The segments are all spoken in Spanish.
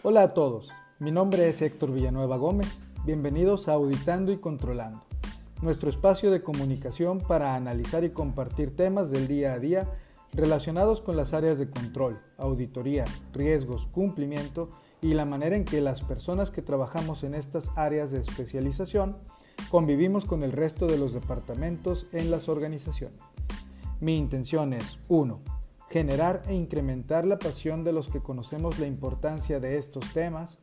Hola a todos, mi nombre es Héctor Villanueva Gómez, bienvenidos a Auditando y Controlando, nuestro espacio de comunicación para analizar y compartir temas del día a día relacionados con las áreas de control, auditoría, riesgos, cumplimiento y la manera en que las personas que trabajamos en estas áreas de especialización convivimos con el resto de los departamentos en las organizaciones. Mi intención es 1. Generar e incrementar la pasión de los que conocemos la importancia de estos temas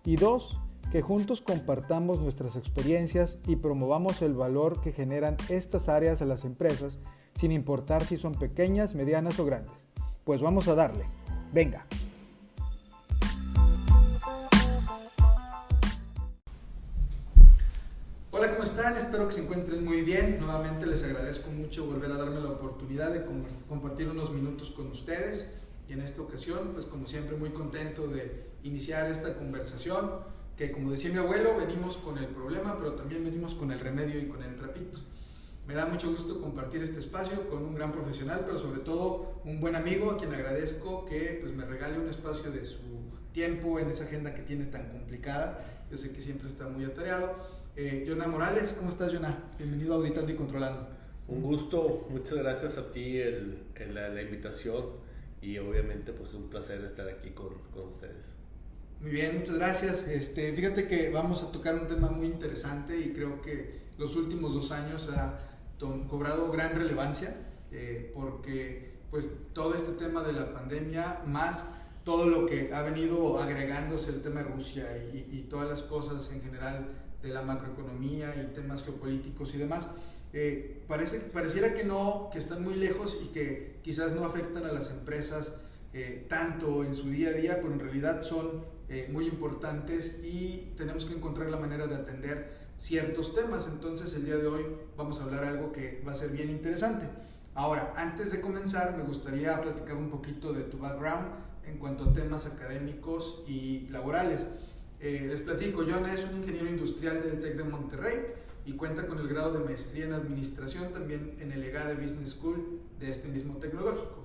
y 2. Que juntos compartamos nuestras experiencias y promovamos el valor que generan estas áreas a las empresas sin importar si son pequeñas, medianas o grandes. Pues vamos a darle. Venga. Hola, ¿cómo están? Espero que se encuentren muy bien. Nuevamente les agradezco mucho volver a darme la oportunidad de compartir unos minutos con ustedes. Y en esta ocasión, pues como siempre, muy contento de iniciar esta conversación, que como decía mi abuelo, venimos con el problema, pero también venimos con el remedio y con el trapito. Me da mucho gusto compartir este espacio con un gran profesional, pero sobre todo un buen amigo a quien agradezco que pues, me regale un espacio de su tiempo en esa agenda que tiene tan complicada. Yo sé que siempre está muy atareado. Jonah Morales, ¿cómo estás, Jonah? Bienvenido a Auditando y Controlando. Un gusto, muchas gracias a ti la invitación y obviamente pues un placer estar aquí con ustedes. Muy bien, muchas gracias. Fíjate que vamos a tocar un tema muy interesante y creo que los últimos 2 años ha cobrado gran relevancia porque pues todo este tema de la pandemia más todo lo que ha venido agregándose el tema de Rusia y todas las cosas en general de la macroeconomía y temas geopolíticos y demás, pareciera que están muy lejos y que quizás no afectan a las empresas tanto en su día a día, pero en realidad son muy importantes y tenemos que encontrar la manera de atender ciertos temas. Entonces el día de hoy vamos a hablar algo que va a ser bien interesante. Ahora, antes de comenzar, me gustaría platicar un poquito de tu background en cuanto a temas académicos y laborales. Les platico, Jonah es un ingeniero industrial del TEC de Monterrey y cuenta con el grado de maestría en administración también en el EGADE Business School de este mismo tecnológico.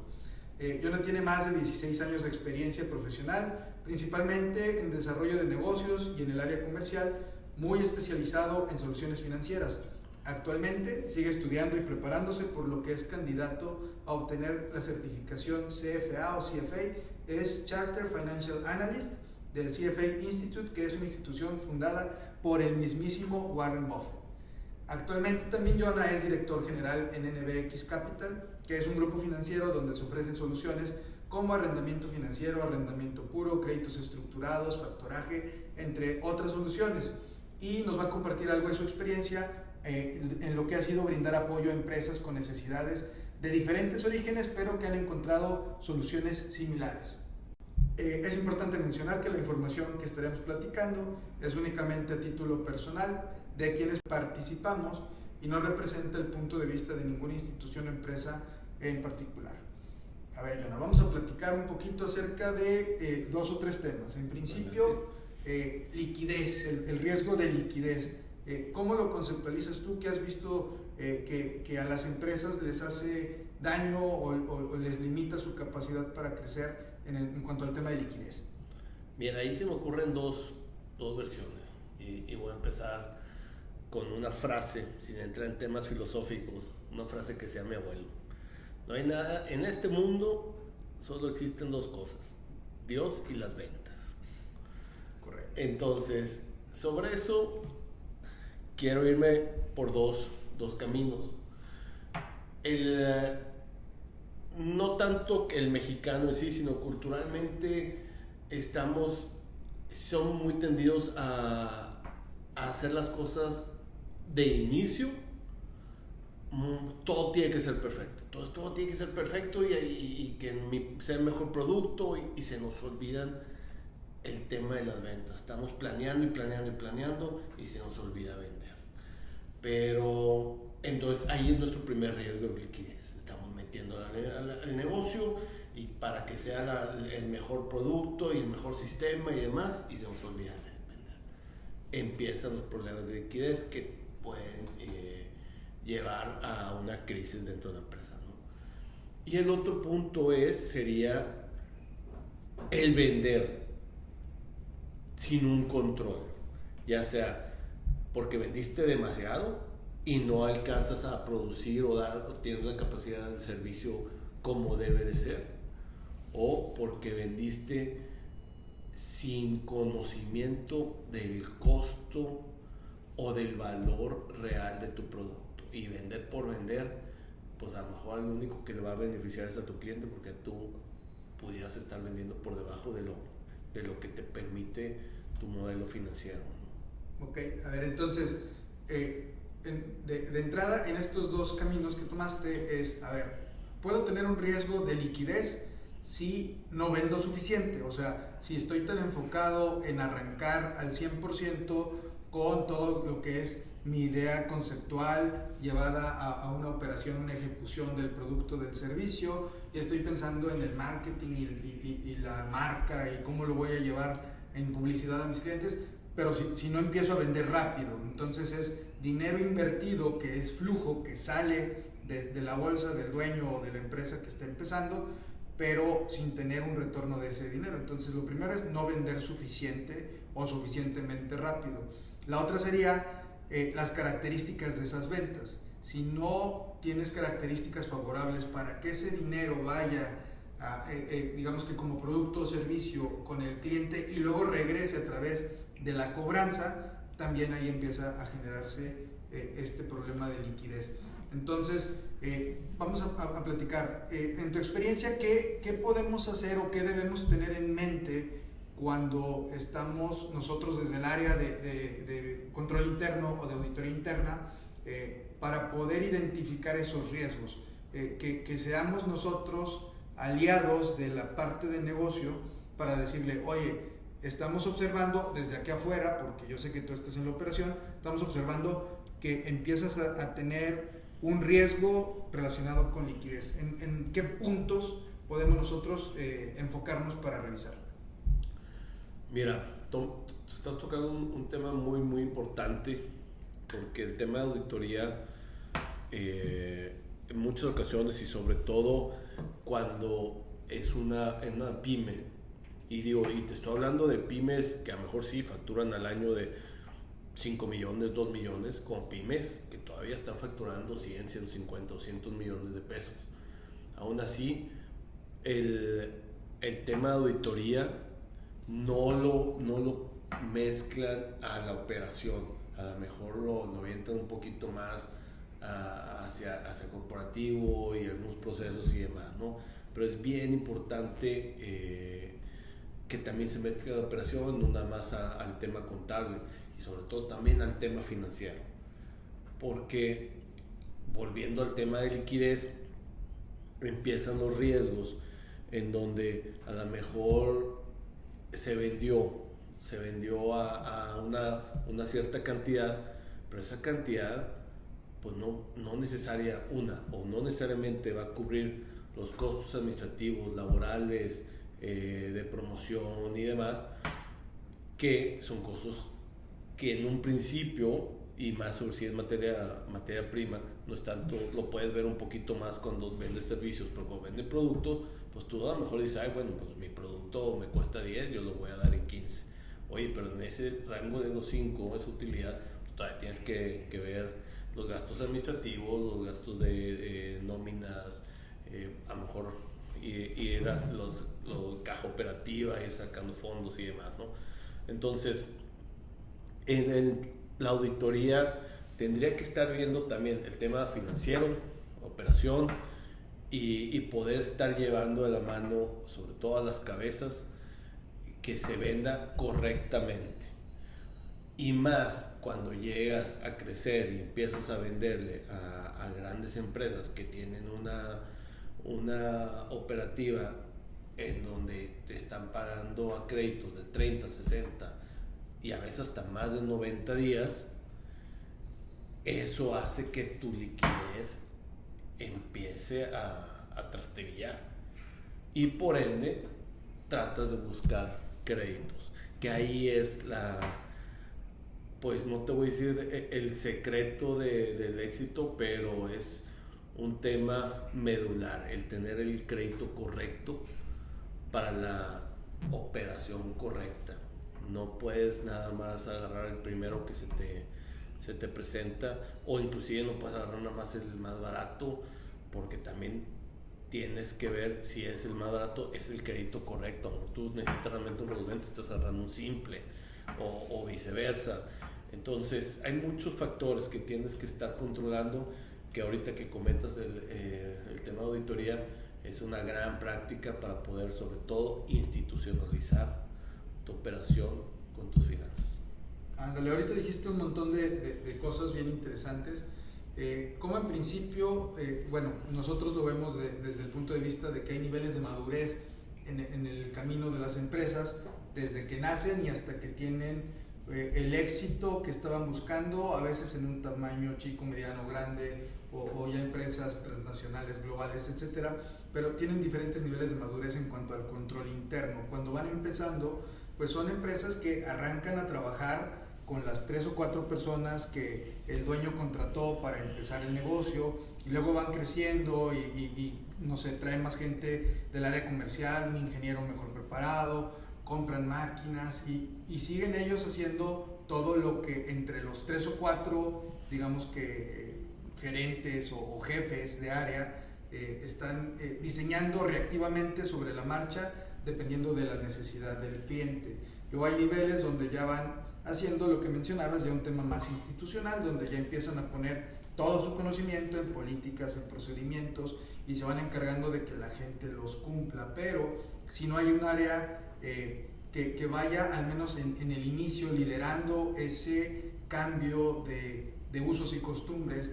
Jonah tiene más de 16 años de experiencia profesional, principalmente en desarrollo de negocios y en el área comercial, muy especializado en soluciones financieras. Actualmente sigue estudiando y preparándose, por lo que es candidato a obtener la certificación CFA o CFA, es Chartered Financial Analyst del CFA Institute, que es una institución fundada por el mismísimo Warren Buffett. Actualmente también Jonah es director general en NBX Capital, que es un grupo financiero donde se ofrecen soluciones como arrendamiento financiero, arrendamiento puro, créditos estructurados, factoraje, entre otras soluciones. Y nos va a compartir algo de su experiencia en lo que ha sido brindar apoyo a empresas con necesidades de diferentes orígenes, pero que han encontrado soluciones similares. Es importante mencionar que la información que estaremos platicando es únicamente a título personal de quienes participamos y no representa el punto de vista de ninguna institución o empresa en particular. A ver, Jonah, vamos a platicar un poquito acerca de 2 o 3 temas. En principio, liquidez, el riesgo de liquidez. ¿Cómo lo conceptualizas tú? ¿Qué has visto que a las empresas les hace daño o les limita su capacidad para crecer en cuanto al tema de liquidez? Bien, ahí se me ocurren dos versiones y voy a empezar con una frase, sin entrar en temas filosóficos, una frase que sea mi abuelo. No hay nada, en este mundo solo existen 2 cosas, Dios y las ventas. Correcto. Entonces, sobre eso quiero irme por dos caminos. No tanto el mexicano en sí, sino culturalmente son muy tendidos a hacer las cosas de inicio. Todo tiene que ser perfecto. Todo tiene que ser perfecto y que sea el mejor producto y se nos olvidan el tema de las ventas. Estamos planeando y se nos olvida vender. Pero entonces ahí es nuestro primer riesgo de liquidez. Estamos metiendo al negocio y para que sea el mejor producto y el mejor sistema y demás, y se nos olvida vender. Empiezan los problemas de liquidez que pueden llevar a una crisis dentro de la empresa, ¿no? Y el otro punto sería el vender. sin un control, ya sea porque vendiste demasiado y no alcanzas a producir o tienes la capacidad del servicio como debe de ser, o porque vendiste sin conocimiento del costo o del valor real de tu producto, y vender por vender, pues a lo mejor lo único que le va a beneficiar es a tu cliente, porque tú pudieras estar vendiendo por debajo de lo que te permite tu modelo financiero, ¿no? Ok, a ver, entonces, de entrada en estos dos caminos que tomaste es, a ver, puedo tener un riesgo de liquidez si no vendo suficiente, o sea, si estoy tan enfocado en arrancar al 100% con todo lo que es mi idea conceptual llevada a una operación, una ejecución del producto, del servicio, y estoy pensando en el marketing y la marca y cómo lo voy a llevar en publicidad a mis clientes, pero si no empiezo a vender rápido, entonces es dinero invertido, que es flujo que sale de la bolsa del dueño o de la empresa que está empezando, pero sin tener un retorno de ese dinero. Entonces lo primero es no vender suficiente o suficientemente rápido. La otra sería las características de esas ventas. Si no tienes características favorables para que ese dinero vaya digamos que como producto o servicio con el cliente y luego regrese a través de la cobranza, también ahí empieza a generarse este problema de liquidez. Entonces, vamos a platicar. En tu experiencia, ¿qué podemos hacer o qué debemos tener en mente cuando estamos nosotros desde el área de control interno o de auditoría interna para poder identificar esos riesgos? Que seamos nosotros aliados de la parte de negocio para decirle, oye, estamos observando desde aquí afuera, porque yo sé que tú estás en la operación, estamos observando que empiezas a tener un riesgo relacionado con liquidez. ¿En qué puntos podemos nosotros enfocarnos para revisar? Mira, estás tocando un tema muy, muy importante, porque el tema de auditoría en muchas ocasiones, y sobre todo cuando es una pyme, y te estoy hablando de pymes que a lo mejor sí facturan al año de 5 millones, 2 millones, con pymes que todavía están facturando 100, 150, 200 millones de pesos. Aún así, el tema de auditoría no lo mezclan a la operación. A lo mejor lo avientan un poquito más hacia corporativo y algunos procesos y demás, ¿no? Pero es bien importante que también se mezcle la operación, no nada más al tema contable, y sobre todo también al tema financiero, porque volviendo al tema de liquidez, empiezan los riesgos en donde a lo mejor se vendió a una cierta cantidad, pero esa cantidad pues no necesariamente va a cubrir los costos administrativos, laborales, de promoción y demás, que son costos que en un principio, y más sobre si es materia prima, no es tanto, lo puedes ver un poquito más cuando vendes servicios, pero cuando vendes productos, pues tú a lo mejor dices, ay, bueno, pues mi producto me cuesta 10, yo lo voy a dar en 15. Oye, pero en ese rango de los 5, esa utilidad, pues todavía tienes que ver los gastos administrativos, los gastos de nóminas, a lo mejor ir a los caja operativa, ir sacando fondos y demás, ¿no? Entonces, la auditoría tendría que estar viendo también el tema financiero, operación, y poder estar llevando de la mano, sobre todo a las cabezas, que se venda correctamente. Y más cuando llegas a crecer y empiezas a venderle a grandes empresas que tienen una operativa en donde te están pagando a créditos de 30, 60 y a veces hasta más de 90 días, eso hace que tu liquidez empiece a trastebillar, y por ende tratas de buscar créditos, que ahí es pues no te voy a decir el secreto del éxito, pero es un tema medular, el tener el crédito correcto para la operación correcta. No puedes nada más agarrar el primero que se te presenta, o inclusive no puedes agarrar nada más el más barato, porque también tienes que ver si es el más barato, es el crédito correcto. Tú necesitas realmente un revolvente, estás agarrando un simple, o viceversa. Entonces hay muchos factores que tienes que estar controlando, que ahorita que comentas el tema de auditoría es una gran práctica para poder sobre todo institucionalizar tu operación con tus finanzas. Ándale, ahorita dijiste un montón de cosas bien interesantes. Como en principio, bueno, nosotros lo vemos desde el punto de vista de que hay niveles de madurez en el camino de las empresas, desde que nacen y hasta que tienen el éxito que estaban buscando, a veces en un tamaño chico, mediano, grande, o ya empresas transnacionales, globales, etcétera, pero tienen diferentes niveles de madurez en cuanto al control interno. Cuando van empezando, pues son empresas que arrancan a trabajar con las 3 o 4 personas que el dueño contrató para empezar el negocio, y luego van creciendo y no sé, traen más gente del área comercial, un ingeniero mejor preparado, compran máquinas y siguen ellos haciendo todo lo que entre los 3 o 4, digamos que gerentes o jefes de área están diseñando reactivamente sobre la marcha, dependiendo de la necesidad del cliente. Luego hay niveles donde ya van haciendo lo que mencionabas, ya un tema más institucional, donde ya empiezan a poner todo su conocimiento en políticas, en procedimientos, y se van encargando de que la gente los cumpla. Pero si no hay un área que vaya al menos en el inicio liderando ese cambio de usos y costumbres,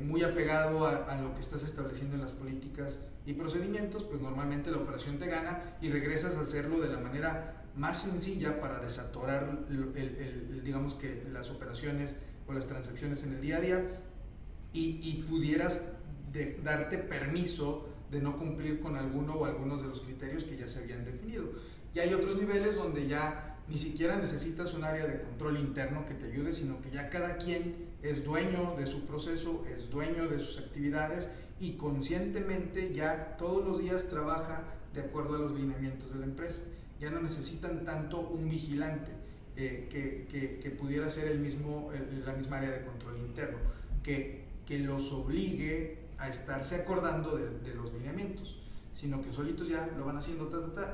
muy apegado a lo que estás estableciendo en las políticas y procedimientos, pues normalmente la operación te gana y regresas a hacerlo de la manera más sencilla para desatorar digamos que las operaciones o las transacciones en el día a día, y pudieras darte permiso de no cumplir con alguno o algunos de los criterios que ya se habían definido. Y hay otros niveles donde ya ni siquiera necesitas un área de control interno que te ayude, sino que ya cada quien es dueño de su proceso, es dueño de sus actividades, y conscientemente ya todos los días trabaja de acuerdo a los lineamientos de la empresa. Ya no necesitan tanto un vigilante que pudiera ser la misma área de control interno, que los obligue a estarse acordando de los lineamientos, sino que solitos ya lo van haciendo,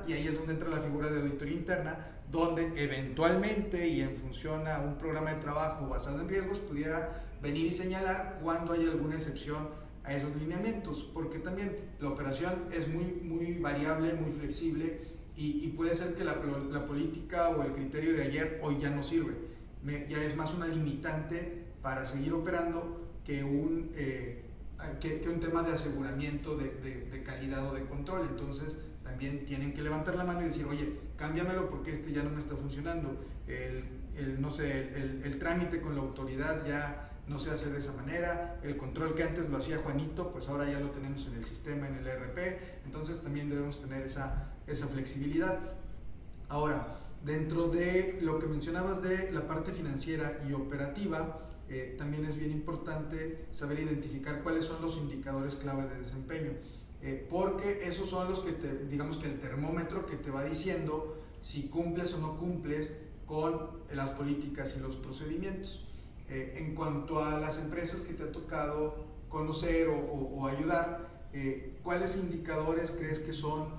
y ahí es donde entra la figura de auditoría interna, donde eventualmente y en función a un programa de trabajo basado en riesgos pudiera venir y señalar cuando hay alguna excepción a esos lineamientos, porque también la operación es muy variable, muy flexible, y puede ser que la política o el criterio de ayer hoy ya no sirve, ya es más una limitante para seguir operando que un tema de aseguramiento de calidad o de control. Entonces también tienen que levantar la mano y decir, oye, cámbiamelo porque ya no me está funcionando, no sé, el trámite con la autoridad ya no se hace de esa manera, el control que antes lo hacía Juanito, pues ahora ya lo tenemos en el sistema, en el ERP. Entonces también debemos tener esa flexibilidad. Ahora, dentro de lo que mencionabas de la parte financiera y operativa, también es bien importante saber identificar cuáles son los indicadores clave de desempeño, porque esos son los que digamos que el termómetro que te va diciendo si cumples o no cumples con las políticas y los procedimientos. En cuanto a las empresas que te ha tocado conocer o ayudar, ¿cuáles indicadores crees que son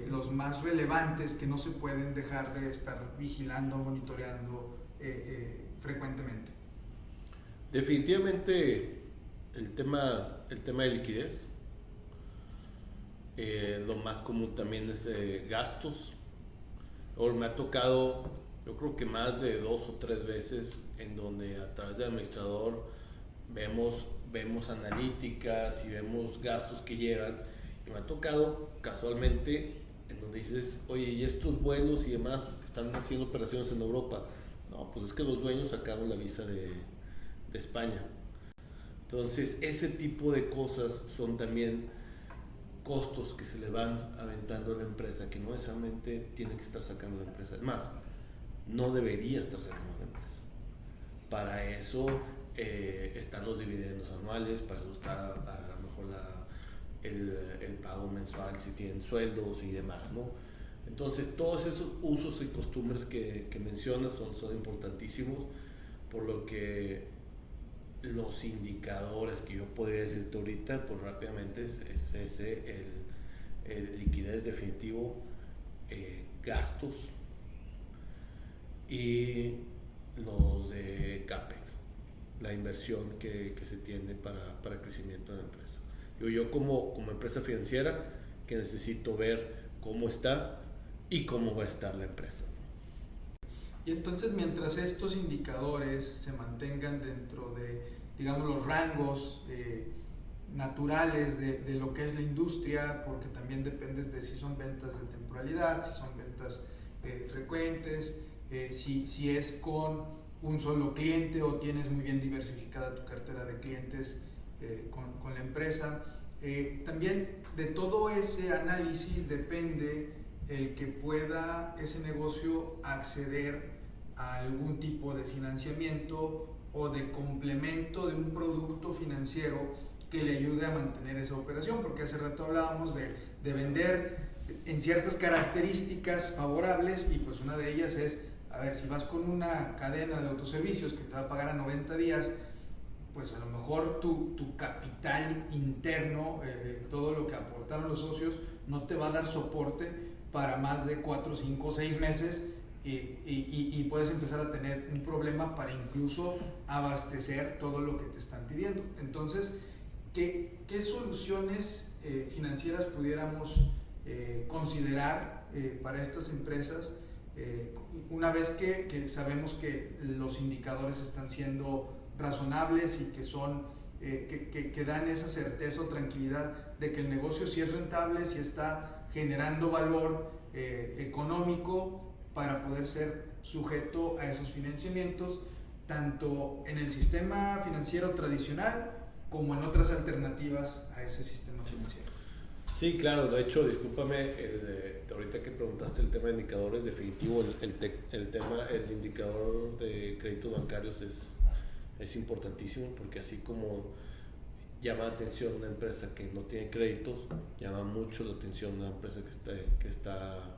los más relevantes que no se pueden dejar de estar vigilando, monitoreando frecuentemente? Definitivamente el tema de liquidez. Lo más común también es gastos. Ahora me ha tocado, yo creo que más de 2 o 3 veces en donde a través del administrador vemos analíticas y vemos gastos que llegan, y me ha tocado casualmente en donde dices, oye, ¿y estos vuelos y demás que están haciendo operaciones en Europa? No, pues es que los dueños sacaron la visa de España. Entonces ese tipo de cosas son también costos que se le van aventando a la empresa, que no necesariamente tiene que estar sacando la empresa. Además, no debería estar sacando la empresa. Para eso están los dividendos anuales, para eso está a lo mejor el pago mensual si tienen sueldos y demás, ¿no? Entonces, todos esos usos y costumbres que mencionas son importantísimos, por lo que los indicadores que yo podría decirte ahorita, pues rápidamente es ese, el liquidez definitivo, gastos y los de CAPEX, la inversión que se tiene para el crecimiento de la empresa. Yo como empresa financiera, que necesito ver cómo está y cómo va a estar la empresa. Y entonces, mientras estos indicadores se mantengan dentro de, digamos, los rangos naturales de lo que es la industria, porque también dependes de si son ventas de temporalidad, si son ventas frecuentes, si es con un solo cliente o tienes muy bien diversificada tu cartera de clientes con la empresa. También de todo ese análisis depende el que pueda ese negocio acceder a algún tipo de financiamiento o de complemento de un producto financiero que le ayude a mantener esa operación, porque hace rato hablábamos de vender en ciertas características favorables, y pues una de ellas es, a ver, si vas con una cadena de autoservicios que te va a pagar a 90 días, pues a lo mejor tu capital interno, todo lo que aportaron los socios, no te va a dar soporte para más de 4, 5, 6 meses, y puedes empezar a tener un problema para incluso abastecer todo lo que te están pidiendo. Entonces, ¿qué soluciones financieras pudiéramos considerar para estas empresas una vez que sabemos que los indicadores están siendo razonables y que son que dan esa certeza o tranquilidad de que el negocio sí es rentable, sí está generando valor económico para poder ser sujeto a esos financiamientos, tanto en el sistema financiero tradicional como en otras alternativas a ese sistema financiero? Sí, claro. De hecho, discúlpame, ahorita que preguntaste el tema de indicadores, definitivo, el indicador de créditos bancarios es importantísimo, porque así como llama la atención una empresa que no tiene créditos, llama mucho la atención una empresa que está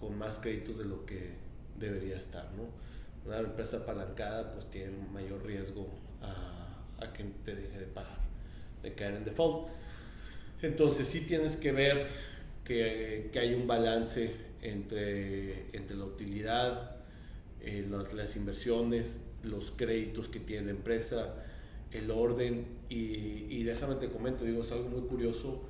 con más créditos de lo que debería estar, ¿no? Una empresa apalancada pues tiene mayor riesgo a que te deje de pagar, de caer en default. Entonces sí tienes que ver que hay un balance entre la utilidad, las inversiones, los créditos que tiene la empresa, el orden, y déjame te comento, digo, es algo muy curioso,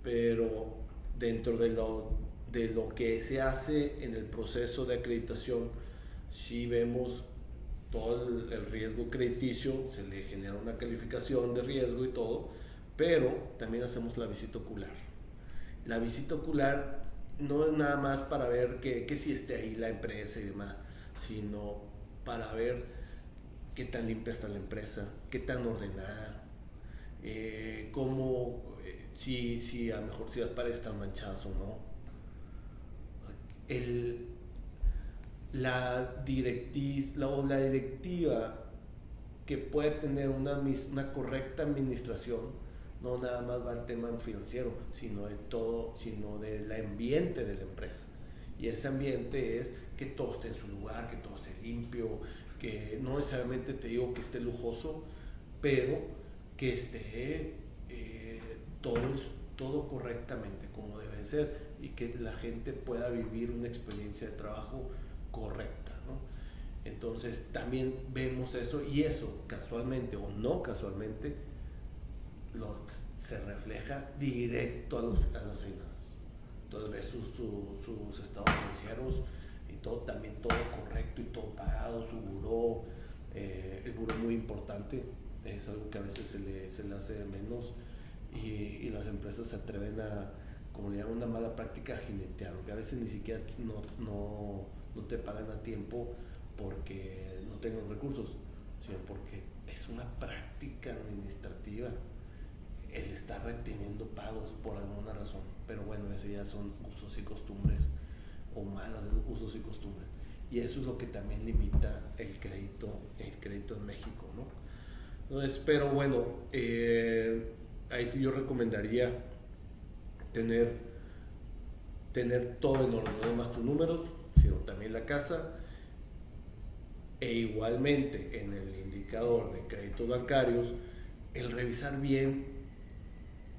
pero dentro de lo que se hace en el proceso de acreditación, sí vemos todo el riesgo crediticio, se le genera una calificación de riesgo y todo, pero también hacemos la visita ocular. La visita ocular no es nada más para ver que si esté ahí la empresa y demás, sino para ver qué tan limpia está la empresa, qué tan ordenada, si a lo mejor si las paredes están manchadas o no. La directiva que puede tener una correcta administración, no nada más va al tema financiero, sino del ambiente de la empresa. Y ese ambiente es que todo esté en su lugar, que todo esté limpio, que no necesariamente te digo que esté lujoso, pero que esté todo correctamente como debe ser, y que la gente pueda vivir una experiencia de trabajo correcta, ¿no? Entonces también vemos eso, y eso casualmente o no casualmente se refleja directo a las finanzas. Entonces ves sus estados financieros y todo, también todo correcto y todo pagado, su buró, el buró muy importante, es algo que a veces se le hace de menos, y las empresas se atreven a, como le llaman, una mala práctica, a jinetear, porque a veces ni siquiera no te pagan a tiempo porque no tengan recursos, sino porque es una práctica administrativa el estar reteniendo pagos por alguna razón. Pero bueno, eso ya son usos y costumbres, o malas usos y costumbres, y eso es lo que también limita el crédito en México, ¿no? Entonces, pero bueno, ahí sí yo recomendaría tener tener todo en orden, no más tus números, sino también la casa, e igualmente en el indicador de créditos bancarios, el revisar bien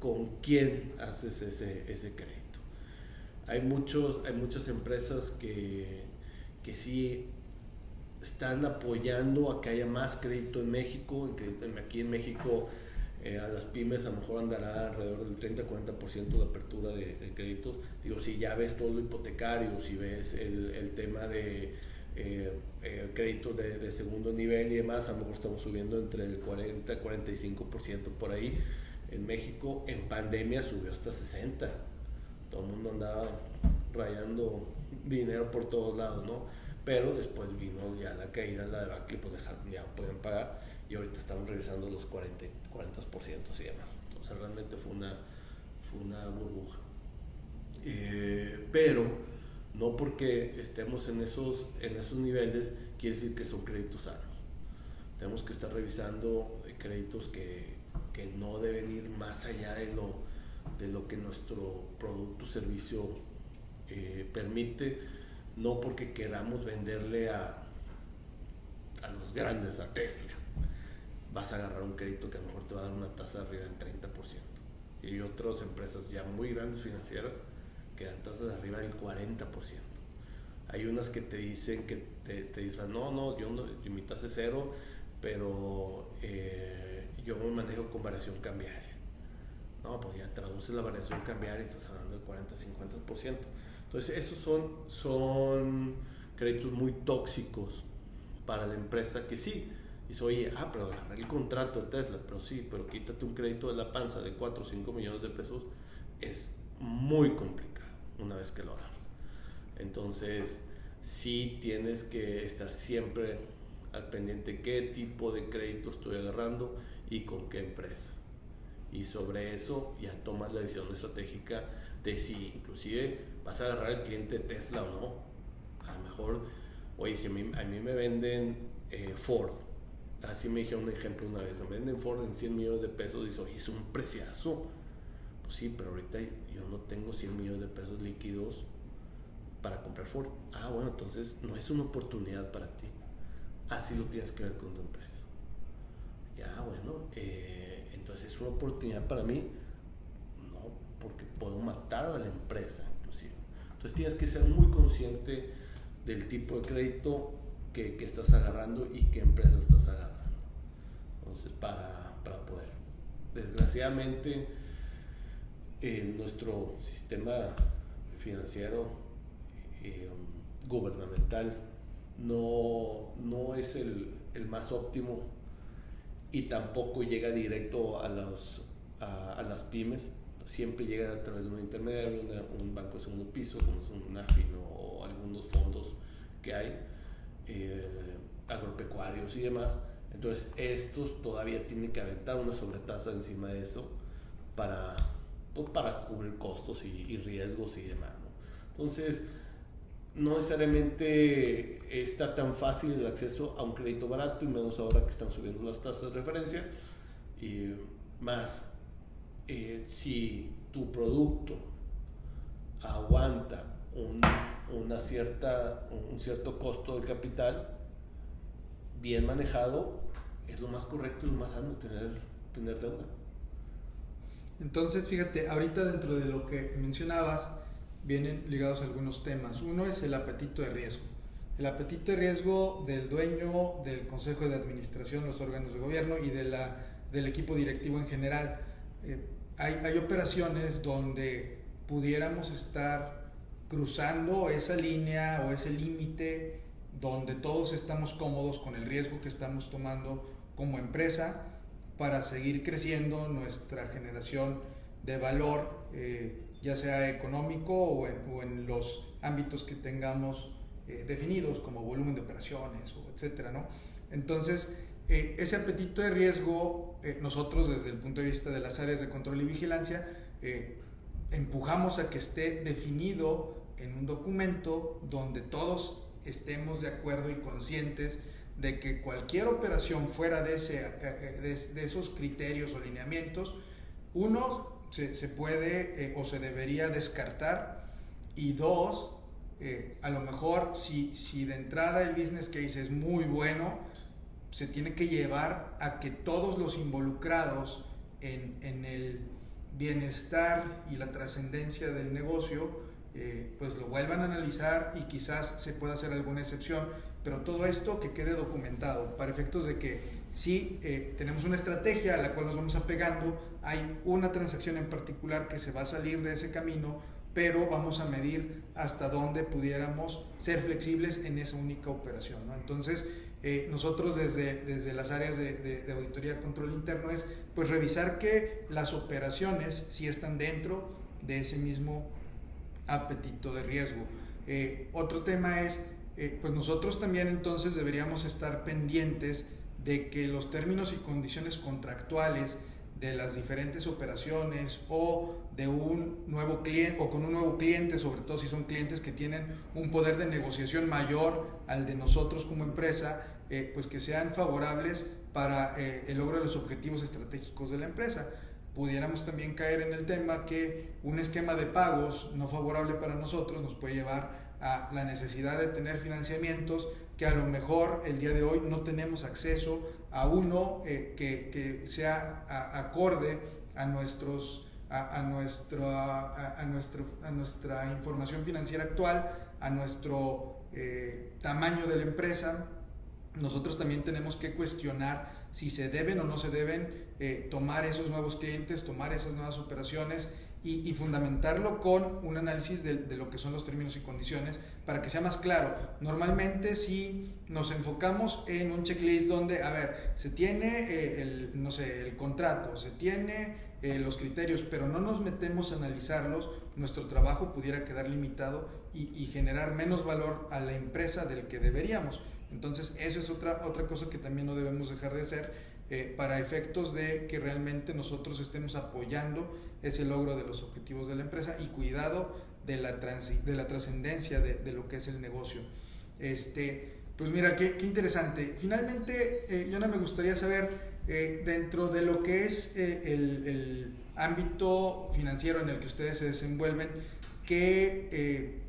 con quién haces ese crédito. Hay muchas empresas que sí están apoyando a que haya más crédito en México. Aquí en México a las pymes a lo mejor andará alrededor del 30-40% de apertura de créditos. Digo, si ya ves todo lo hipotecario, si ves el tema de créditos de segundo nivel y demás, a lo mejor estamos subiendo entre el 40-45% por ahí. En México en pandemia subió hasta 60%. Todo el mundo andaba rayando dinero por todos lados, ¿no? Pero después vino ya la caída, la debacle, pues ya pueden pagar, y ahorita estamos revisando los 40% y demás. Entonces realmente fue una burbuja. Pero no porque estemos en esos niveles quiere decir que son créditos sanos. Tenemos que estar revisando créditos que no deben ir más allá de lo que nuestro producto o servicio permite, no porque queramos venderle a los grandes, a Tesla. Vas a agarrar un crédito que a lo mejor te va a dar una tasa arriba del 30%. Y hay otras empresas ya muy grandes financieras que dan tasas de arriba del 40%. Hay unas que te dicen que te dicen, no, mi tasa es cero, pero yo me manejo con variación cambiaria. No, pues ya traduces la variación cambiaria y estás hablando del 40-50%. Entonces esos son créditos muy tóxicos para la empresa, que sí, dice, oye, pero agarré el contrato de Tesla, pero quítate un crédito de la panza de 4 o 5 millones de pesos, es muy complicado una vez que lo agarras. Entonces sí tienes que estar siempre al pendiente qué tipo de crédito estoy agarrando y con qué empresa. Y sobre eso ya tomas la decisión estratégica de si inclusive vas a agarrar al cliente de Tesla o no. A lo mejor, oye, si a mí me venden Ford, así me dijeron un ejemplo una vez, me venden Ford en 100 millones de pesos, y dice, oye, es un preciazo. Pues sí, pero ahorita yo no tengo 100 millones de pesos líquidos para comprar Ford. Bueno, entonces no es una oportunidad para ti. Así lo tienes que ver con tu empresa. Entonces es una oportunidad para mí, no, porque puedo matar a la empresa inclusive. Entonces tienes que ser muy consciente del tipo de crédito que estás agarrando y qué empresa estás agarrando. Entonces para poder, desgraciadamente nuestro sistema financiero gubernamental no es el más óptimo, y tampoco llega directo a las pymes. Siempre llega a través de un intermediario, un banco de segundo piso, como es un AFIN o algunos fondos que hay, agropecuarios y demás. Entonces estos todavía tienen que aventar una sobretasa encima de eso para cubrir costos y riesgos y demás, ¿no? Entonces no necesariamente está tan fácil el acceso a un crédito barato, y menos ahora que están subiendo las tasas de referencia, y más si tu producto aguanta un cierto costo del capital bien manejado, es lo más correcto y lo más sano tener deuda. Entonces, fíjate, ahorita dentro de lo que mencionabas vienen ligados a algunos temas. Uno es el apetito de riesgo. El apetito de riesgo del dueño, del consejo de administración, los órganos de gobierno y del equipo directivo en general. Hay operaciones donde pudiéramos estar cruzando esa línea o ese límite donde todos estamos cómodos con el riesgo que estamos tomando como empresa para seguir creciendo nuestra generación de valor, ya sea económico o en los ámbitos que tengamos definidos, como volumen de operaciones, etcétera, ¿no? Entonces, ese apetito de riesgo, nosotros desde el punto de vista de las áreas de control y vigilancia, empujamos a que esté definido en un documento donde todos estemos de acuerdo y conscientes de que cualquier operación fuera de esos criterios o lineamientos, uno se puede o se debería descartar, Y dos, a lo mejor si de entrada el business case es muy bueno, se tiene que llevar a que todos los involucrados en el bienestar y la trascendencia del negocio pues lo vuelvan a analizar y quizás se pueda hacer alguna excepción, pero todo esto que quede documentado para efectos de que si tenemos una estrategia a la cual nos vamos apegando, hay una transacción en particular que se va a salir de ese camino, pero vamos a medir hasta dónde pudiéramos ser flexibles en esa única operación, ¿no? Entonces nosotros desde las áreas de auditoría control interno es pues revisar que las operaciones sí están dentro de ese mismo apetito de riesgo. Otro tema es pues nosotros también entonces deberíamos estar pendientes de que los términos y condiciones contractuales de las diferentes operaciones o de un nuevo cliente o con un nuevo cliente, sobre todo si son clientes que tienen un poder de negociación mayor al de nosotros como empresa, pues que sean favorables para el logro de los objetivos estratégicos de la empresa. Pudiéramos también caer en el tema que un esquema de pagos no favorable para nosotros nos puede llevar a la necesidad de tener financiamientos que a lo mejor el día de hoy no tenemos acceso a uno que sea acorde a nuestra información financiera actual, a nuestro tamaño de la empresa. Nosotros también tenemos que cuestionar si se deben o no se deben tomar esos nuevos clientes, tomar esas nuevas operaciones y fundamentarlo con un análisis de lo que son los términos y condiciones para que sea más claro. Normalmente si nos enfocamos en un checklist donde, a ver, se tiene el contrato, se tiene los criterios, pero no nos metemos a analizarlos, nuestro trabajo pudiera quedar limitado y generar menos valor a la empresa del que deberíamos. Entonces eso es otra cosa que también no debemos dejar de hacer para efectos de que realmente nosotros estemos apoyando ese logro de los objetivos de la empresa y cuidado de la trascendencia de lo que es el negocio. Pues mira, qué interesante. Finalmente, Yona, me gustaría saber, dentro de lo que es el ámbito financiero en el que ustedes se desenvuelven, qué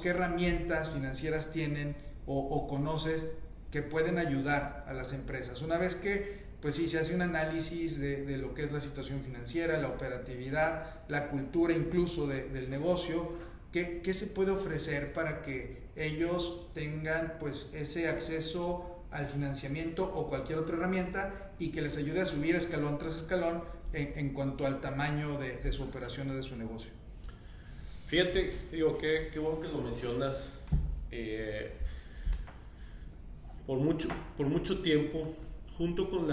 herramientas financieras tienen o conoces que pueden ayudar a las empresas. Una vez que pues sí, se hace un análisis de lo que es la situación financiera, la operatividad, la cultura incluso del negocio, ¿qué se puede ofrecer para que ellos tengan pues ese acceso al financiamiento o cualquier otra herramienta y que les ayude a subir escalón tras escalón en cuanto al tamaño de su operación o de su negocio? Fíjate, qué bueno que lo mencionas. Por mucho tiempo, junto con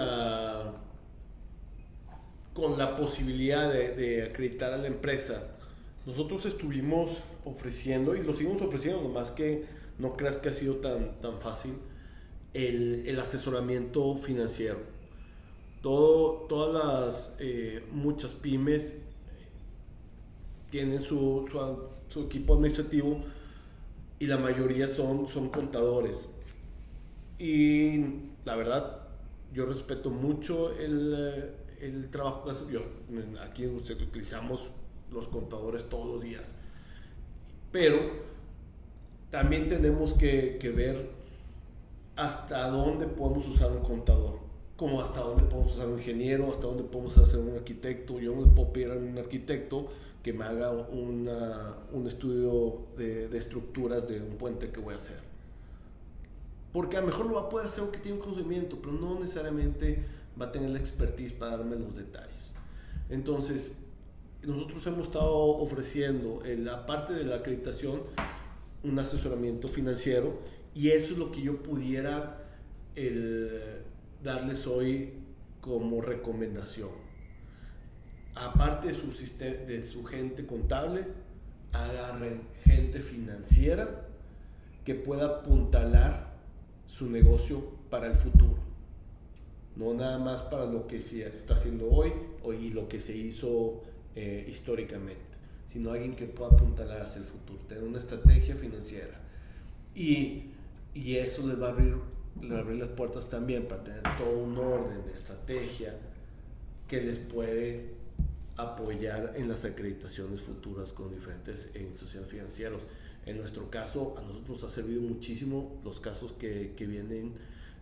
la posibilidad de acreditar a la empresa, nosotros estuvimos ofreciendo, y lo seguimos ofreciendo, nomás que no creas que ha sido tan fácil, el asesoramiento financiero. Todas las muchas pymes tienen su equipo administrativo y la mayoría son contadores. Y la verdad, yo respeto mucho el trabajo que hace. Aquí utilizamos los contadores todos los días, pero también tenemos que ver hasta dónde podemos usar un contador, como hasta dónde podemos usar un ingeniero, hasta dónde podemos hacer un arquitecto. Yo no le puedo pedir a un arquitecto que me haga un estudio de estructuras de un puente que voy a hacer, porque a lo mejor lo va a poder hacer aunque tiene un conocimiento, pero no necesariamente va a tener la expertise para darme los detalles. Entonces, nosotros hemos estado ofreciendo, aparte de la acreditación, un asesoramiento financiero, y eso es lo que yo pudiera darles hoy como recomendación. Aparte de su gente contable, agarren gente financiera que pueda apuntalar su negocio para el futuro, no nada más para lo que se está haciendo hoy y lo que se hizo históricamente, sino alguien que pueda apuntalar hacia el futuro, tener una estrategia financiera, y eso les va a abrir las puertas también para tener todo un orden de estrategia que les puede apoyar en las acreditaciones futuras con diferentes instituciones financieras. En nuestro caso, a nosotros nos ha servido muchísimo los casos que vienen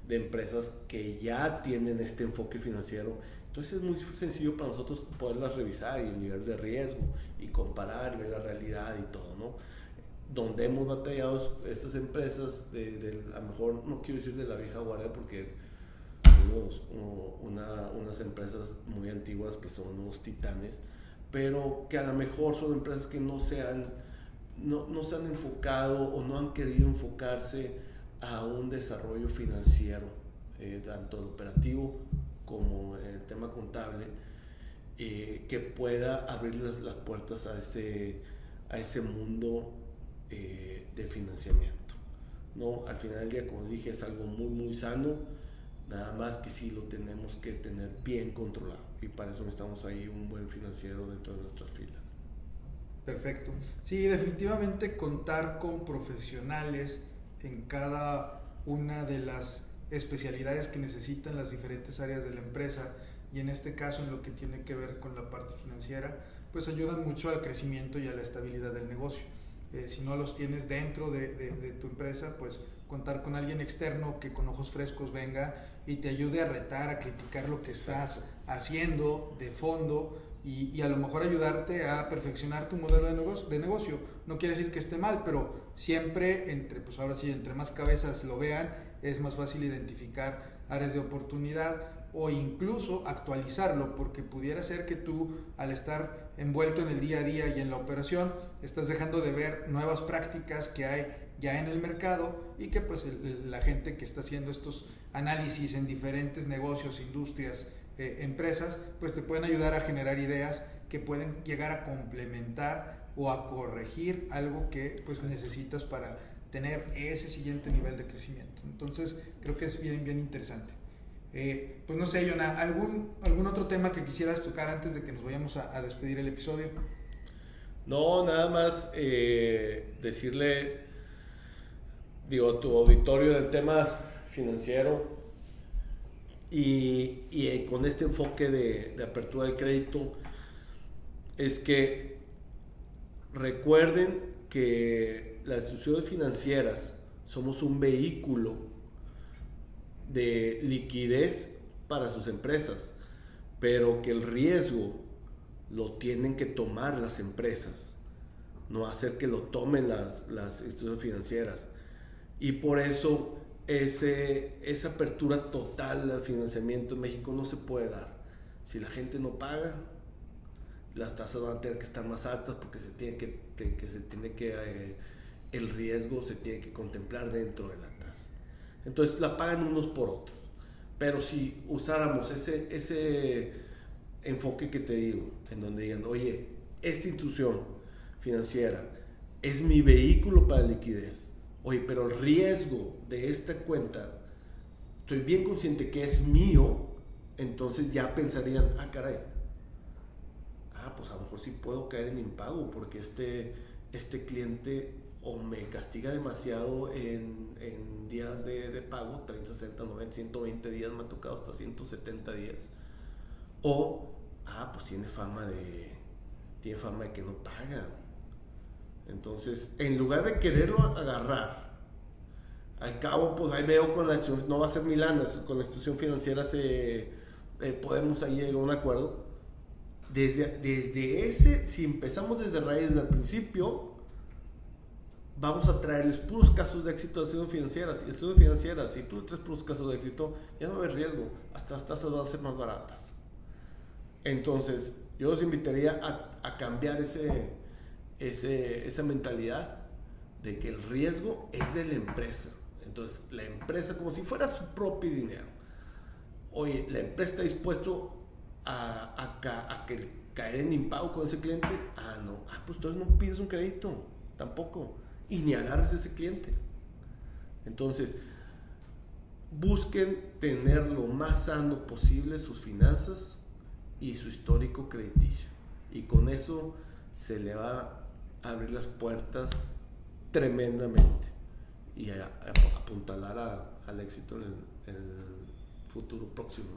de empresas que ya tienen este enfoque financiero. Entonces es muy sencillo para nosotros poderlas revisar y el nivel de riesgo y comparar y ver la realidad y todo, ¿no? Donde hemos batallado estas empresas, a lo mejor no quiero decir de la vieja guardia porque unas empresas muy antiguas que son unos titanes, pero que a lo mejor son empresas que no se han enfocado o no han querido enfocarse a un desarrollo financiero, tanto el operativo como el tema contable, que pueda abrir las puertas a ese mundo de financiamiento, ¿no? Al final del día, como dije, es algo muy muy sano, nada más que sí lo tenemos que tener bien controlado y para eso necesitamos ahí un buen financiero dentro de nuestras filas. Perfecto. Sí, definitivamente contar con profesionales en cada una de las especialidades que necesitan las diferentes áreas de la empresa, y en este caso en lo que tiene que ver con la parte financiera, pues ayudan mucho al crecimiento y a la estabilidad del negocio. Si no los tienes dentro de tu empresa, pues contar con alguien externo que con ojos frescos venga y te ayude a retar, a criticar lo que estás haciendo de fondo, y a lo mejor ayudarte a perfeccionar tu modelo de negocio. No quiere decir que esté mal, pero siempre pues ahora sí, entre más cabezas lo vean, es más fácil identificar áreas de oportunidad o incluso actualizarlo, porque pudiera ser que tú, al estar envuelto en el día a día y en la operación, estás dejando de ver nuevas prácticas que hay ya en el mercado, y que pues la gente que está haciendo estos análisis en diferentes negocios, industrias, empresas, pues te pueden ayudar a generar ideas que pueden llegar a complementar o a corregir algo que pues necesitas para tener ese siguiente nivel de crecimiento. Entonces creo que es bien interesante. Pues no sé, Jonah, ¿algún otro tema que quisieras tocar antes de que nos vayamos a despedir el episodio? No, nada más decirle, a tu auditorio del tema financiero y con este enfoque de apertura del crédito, es que recuerden que las instituciones financieras somos un vehículo de liquidez para sus empresas, pero que el riesgo lo tienen que tomar las empresas, no hacer que lo tomen las instituciones financieras. Y por eso esa apertura total al financiamiento en México no se puede dar. Si la gente no paga, las tasas van a tener que estar más altas, porque el riesgo se tiene que contemplar dentro de la tasa. Entonces la pagan unos por otros. Pero si usáramos ese enfoque que te digo, en donde digan, oye, esta institución financiera es mi vehículo para liquidez, oye, pero el riesgo de esta cuenta estoy bien consciente que es mío, entonces ya pensarían, caray, pues a lo mejor sí puedo caer en impago, porque este cliente o me castiga demasiado en días de pago, 30, 60, 90, 120 días, me ha tocado hasta 170 días, o pues tiene fama de que no paga. Entonces, en lugar de quererlo agarrar, al cabo, pues ahí veo con la institución, no va a ser mi lana, con la institución financiera podemos ahí llegar a un acuerdo. Si empezamos desde raíz, desde el principio, vamos a traerles puros casos de éxito a instituciones financieras. Si tú traes puros casos de éxito, ya no va a haber riesgo, hasta las tasas van a ser más baratas. Entonces, yo los invitaría a cambiar esa mentalidad de que el riesgo es de la empresa. Entonces, la empresa, como si fuera su propio dinero. Oye, la empresa está dispuesto a caer en impago con ese cliente. No. Pues entonces no pides un crédito tampoco, y ni agarres a ese cliente. Entonces, busquen tener lo más sano posible sus finanzas y su histórico crediticio, y con eso se le va a abrir las puertas tremendamente y a apuntalar al éxito en el futuro próximo.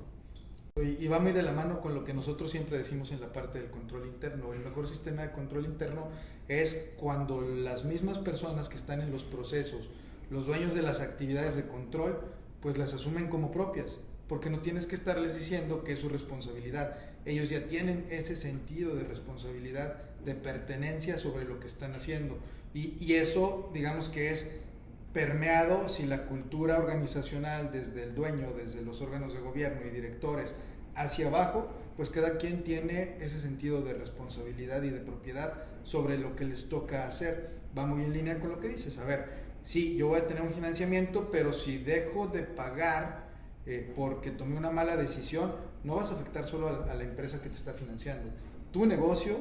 Y va muy de la mano con lo que nosotros siempre decimos en la parte del control interno. El mejor sistema de control interno es cuando las mismas personas que están en los procesos, los dueños de las actividades de control, pues las asumen como propias, porque no tienes que estarles diciendo que es su responsabilidad. Ellos ya tienen ese sentido de responsabilidad, de pertenencia sobre lo que están haciendo. Y eso, digamos que es permeado si la cultura organizacional desde el dueño, desde los órganos de gobierno y directores hacia abajo, pues cada quien tiene ese sentido de responsabilidad y de propiedad sobre lo que les toca hacer. Va muy en línea con lo que dices. A ver, sí, yo voy a tener un financiamiento, pero si dejo de pagar porque tomé una mala decisión, no vas a afectar solo a la empresa que te está financiando. Tu negocio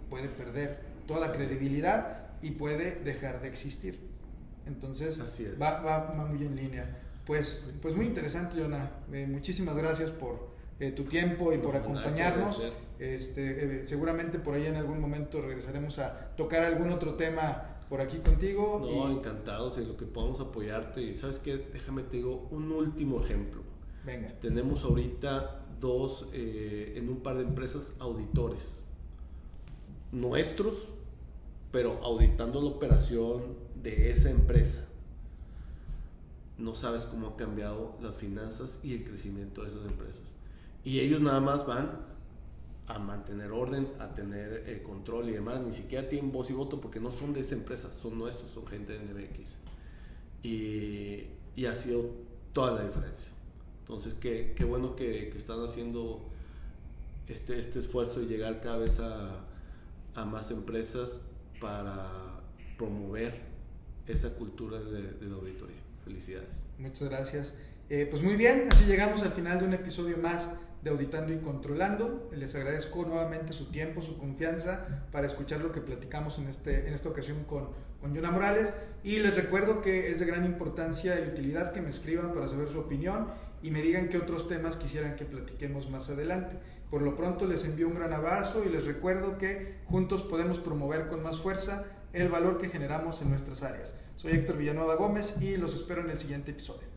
puede perder toda credibilidad y puede dejar de existir. Entonces va muy en línea. Pues muy interesante, Jonah. Muchísimas gracias por tu tiempo y por acompañarnos. Seguramente por ahí en algún momento regresaremos a tocar algún otro tema por aquí contigo. No, encantados y lo que podamos apoyarte. Y ¿sabes qué? Déjame te digo un último ejemplo. Venga. Tenemos ahorita en un par de empresas auditores nuestros, pero auditando la operación de esa empresa. No sabes cómo han cambiado las finanzas y el crecimiento de esas empresas. Y ellos nada más van a mantener orden, a tener control y demás. Ni siquiera tienen voz y voto porque no son de esa empresa, son nuestros, son gente de NBX. Y ha sido toda la diferencia. Entonces, qué bueno que están haciendo este esfuerzo de llegar cada vez a más empresas para promover esa cultura de la auditoría. Felicidades. Muchas gracias. Pues muy bien, así llegamos al final de un episodio más de Auditando y Controlando. Les agradezco nuevamente su tiempo, su confianza para escuchar lo que platicamos en esta ocasión con Jonah Morales, y les recuerdo que es de gran importancia y utilidad que me escriban para saber su opinión y me digan qué otros temas quisieran que platiquemos más adelante. Por lo pronto les envío un gran abrazo y les recuerdo que juntos podemos promover con más fuerza el valor que generamos en nuestras áreas. Soy Héctor Villanueva Gómez y los espero en el siguiente episodio.